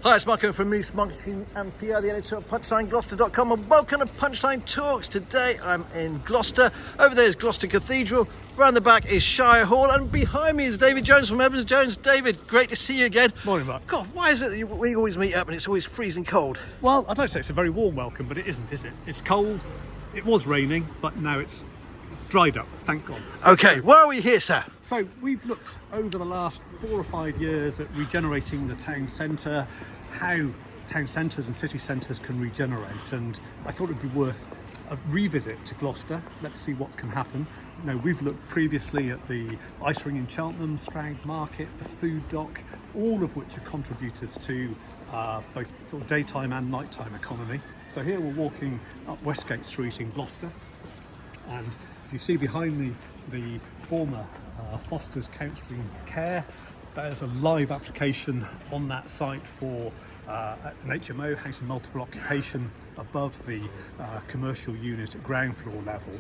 Hi, it's Marco from News Marketing and PR, the editor of PunchlineGloucester.com, and welcome to Punchline Talks. Today I'm in Gloucester. Over there is Gloucester Cathedral. Round the back is Shire Hall, and behind me is David Jones from Evans Jones. David, great to see you again. Morning, Mark. God, why is it that we always meet up and it's always freezing cold? Well, I'd like to say it's a very warm welcome, but it isn't, is it? It's cold. It was raining, but now it's dried up, thank God. Okay, why are we here, sir? So we've looked over the last 4 or 5 years at regenerating the town centre, how town centres and city centres can regenerate, and I thought it'd be worth a revisit to Gloucester. Let's see what can happen. You know, we've looked previously at the ice ring in Cheltenham, Stroud Market, the food dock, all of which are contributors to both sort of daytime and nighttime economy. So here we're walking up Westgate Street in Gloucester, and if you see behind me the former Foster's Counselling Care, there's a live application on that site for an HMO, housing multiple occupation, above the commercial unit at ground floor level.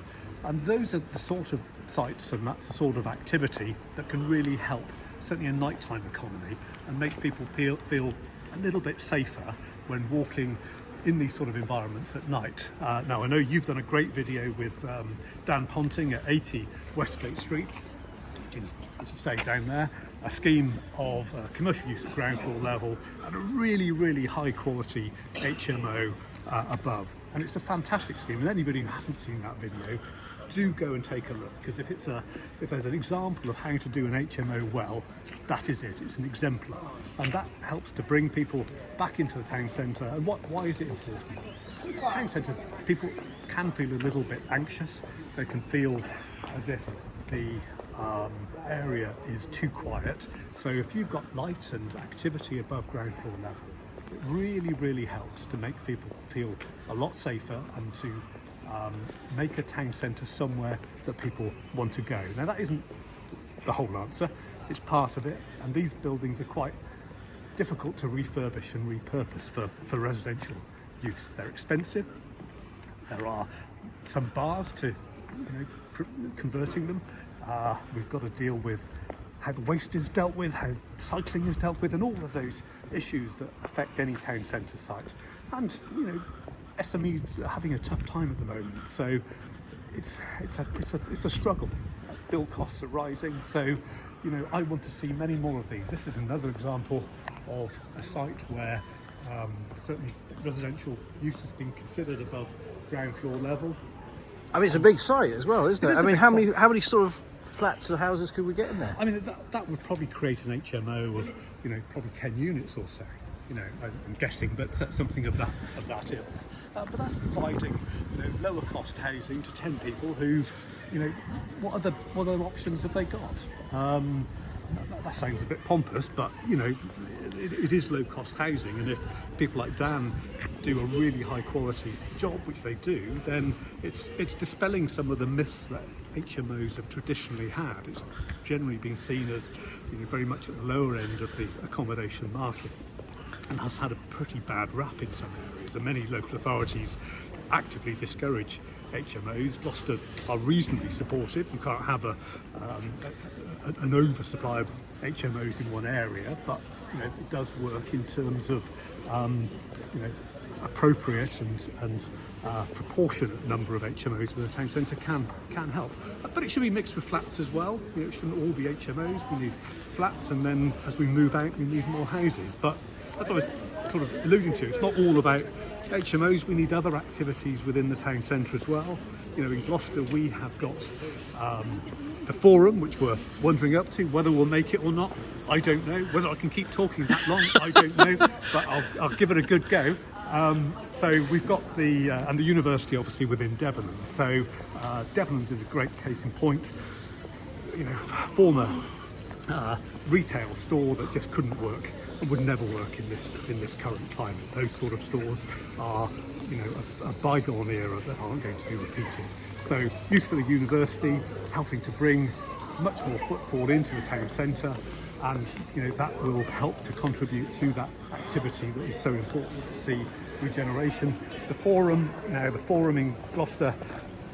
And those are the sort of sites and that's the sort of activity that can really help, certainly a nighttime economy, and make people feel a little bit safer when walking in these sort of environments at night. Now I know you've done a great video with Dan Ponting at 80 Westgate Street, which is, as you say, down there, a scheme of commercial use at ground floor level and a really high quality HMO above. And it's a fantastic scheme, and anybody who hasn't seen that video, do go and take a look, because if there's an example of how to do an HMO well, that is it. It's an exemplar, and that helps to bring people back into the town centre. And why is it important? Town centres, people can feel a little bit anxious. They can feel as if the area is too quiet. So if you've got light and activity above ground floor level, it really helps to make people feel a lot safer and to make a town centre somewhere that people want to go. Now that isn't the whole answer, it's part of it, and these buildings are quite difficult to refurbish and repurpose for residential use. They're expensive. There are some bars to converting them. We've got to deal with how the waste is dealt with, how cycling is dealt with, and all of those issues that affect any town centre site. And SMEs are having a tough time at the moment, so it's a struggle. Build costs are rising, so I want to see many more of these. This is another example of a site where certainly residential use has been considered above ground floor level. I mean, it's a big site as well, isn't it? I mean, how many sort of flats or houses could we get in there? I mean, that would probably create an HMO of probably 10 units or so. I'm guessing, but something of that ilk. But that's providing lower cost housing to 10 people who, what other options have they got? That sounds a bit pompous, but it is low cost housing, and if people like Dan do a really high quality job, which they do, then it's dispelling some of the myths that HMOs have traditionally had. It's generally been seen as very much at the lower end of the accommodation market, and has had a pretty bad rap in some areas, and many local authorities actively discourage HMOs. Gloucester are reasonably supportive. You can't have an oversupply of HMOs in one area, but it does work in terms of appropriate and proportionate number of HMOs with a town centre can help. But it should be mixed with flats as well. It shouldn't all be HMOs. We need flats, and then as we move out, we need more houses. But as I was sort of alluding to, it's not all about HMOs. We need other activities within the town centre as well. In Gloucester we have got the forum, which we're wandering up to. Whether we'll make it or not, I don't know. Whether I can keep talking that long, I don't know, but I'll give it a good go. So we've got and the university obviously within Debenhams. So Debenhams is a great case in point. Former retail store that just couldn't work and would never work in this current climate. Those sort of stores are a bygone era that aren't going to be repeated. So use for the university, helping to bring much more footfall into the town centre, and that will help to contribute to that activity that is so important to see regeneration. The forum in Gloucester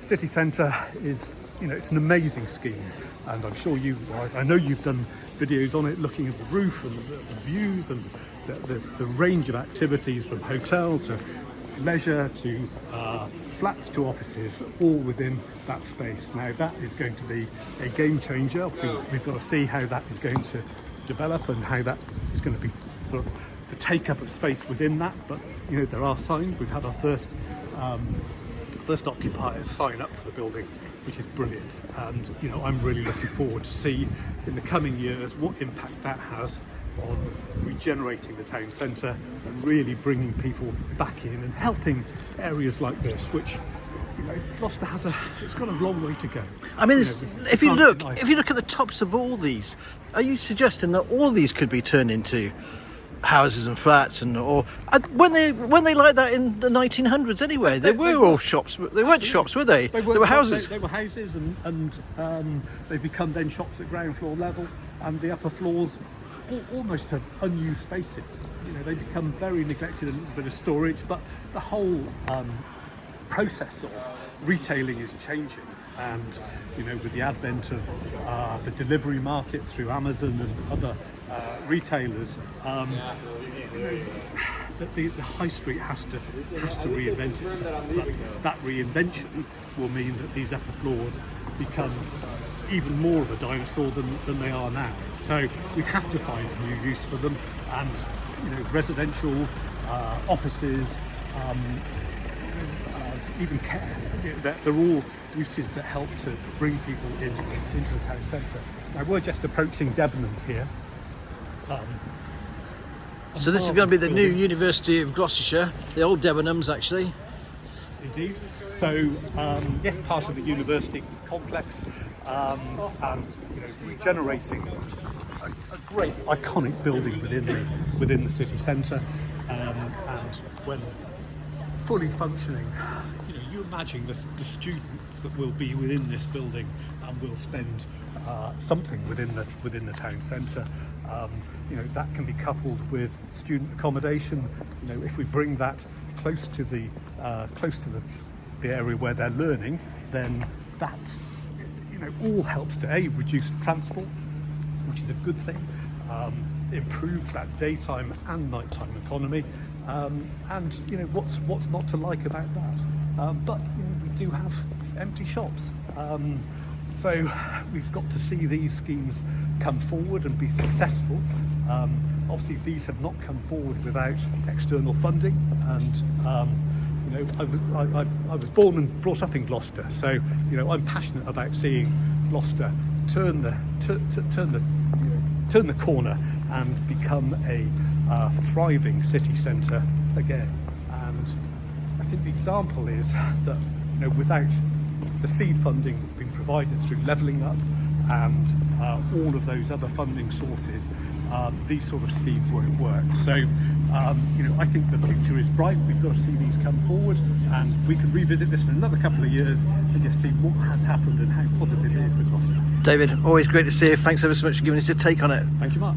city centre is it's an amazing scheme, and I'm sure I know you've done videos on it, looking at the roof and the views and the range of activities, from hotel to leisure to flats to offices, all within that space. Now that is going to be a game changer. Obviously, we've got to see how that is going to develop and how that is going to be sort of the take up of space within that. But you know, there are signs. We've had our first occupiers sign up for the building, which is brilliant. And you know, I'm really looking forward to see in the coming years what impact that has on regenerating the town centre and really bringing people back in and helping areas like this, which, you know, Gloucester it's got a long way to go. I mean, if you look at the tops of all these, are you suggesting that all these could be turned into houses and flats, or when they like that in the 1900s anyway? They were all shops. They weren't shops, were they? They were houses. They were houses, and they've become then shops at ground floor level, and the upper floors almost have unused spaces. You know, they become very neglected, a little bit of storage, but the whole process of retailing is changing. And you know, with the advent of the delivery market through Amazon and other retailers, the high street has to reinvent itself. But that reinvention will mean that these upper floors become even more of a dinosaur than they are now. So we have to find a new use for them, and you know, residential, offices, even care. They're all uses that help to bring people into the town centre. Now we're just approaching Debenhams here. So this is going to be the new University of Gloucestershire, the old Debenhams actually. Indeed. So yes, part of the university complex, and you know, regenerating a great iconic building within the city centre, and when fully functioning, you know, you imagine the students that will be within this building and will spend something within the town centre. You know, that can be coupled with student accommodation. You know, if we bring that close to the area where they're learning, then that, you know, all helps to reduce transport, which is a good thing, improve that daytime and nighttime economy, and you know, what's not to like about that. But you know, we do have empty shops, so we've got to see these schemes come forward and be successful. Obviously these have not come forward without external funding, and you know, I was born and brought up in Gloucester, so you know, I'm passionate about seeing Gloucester turn the corner and become a thriving city centre again. And I think the example is that, you know, without the seed funding that's been provided through levelling up and all of those other funding sources, these sort of schemes won't work. So you know, I think the future is bright. We've got to see these come forward, and we can revisit this in another couple of years and just see what has happened and how positive it is for Gloucester. David, always great to see you. Thanks ever so much for giving us your take on it. Thank you, Mark.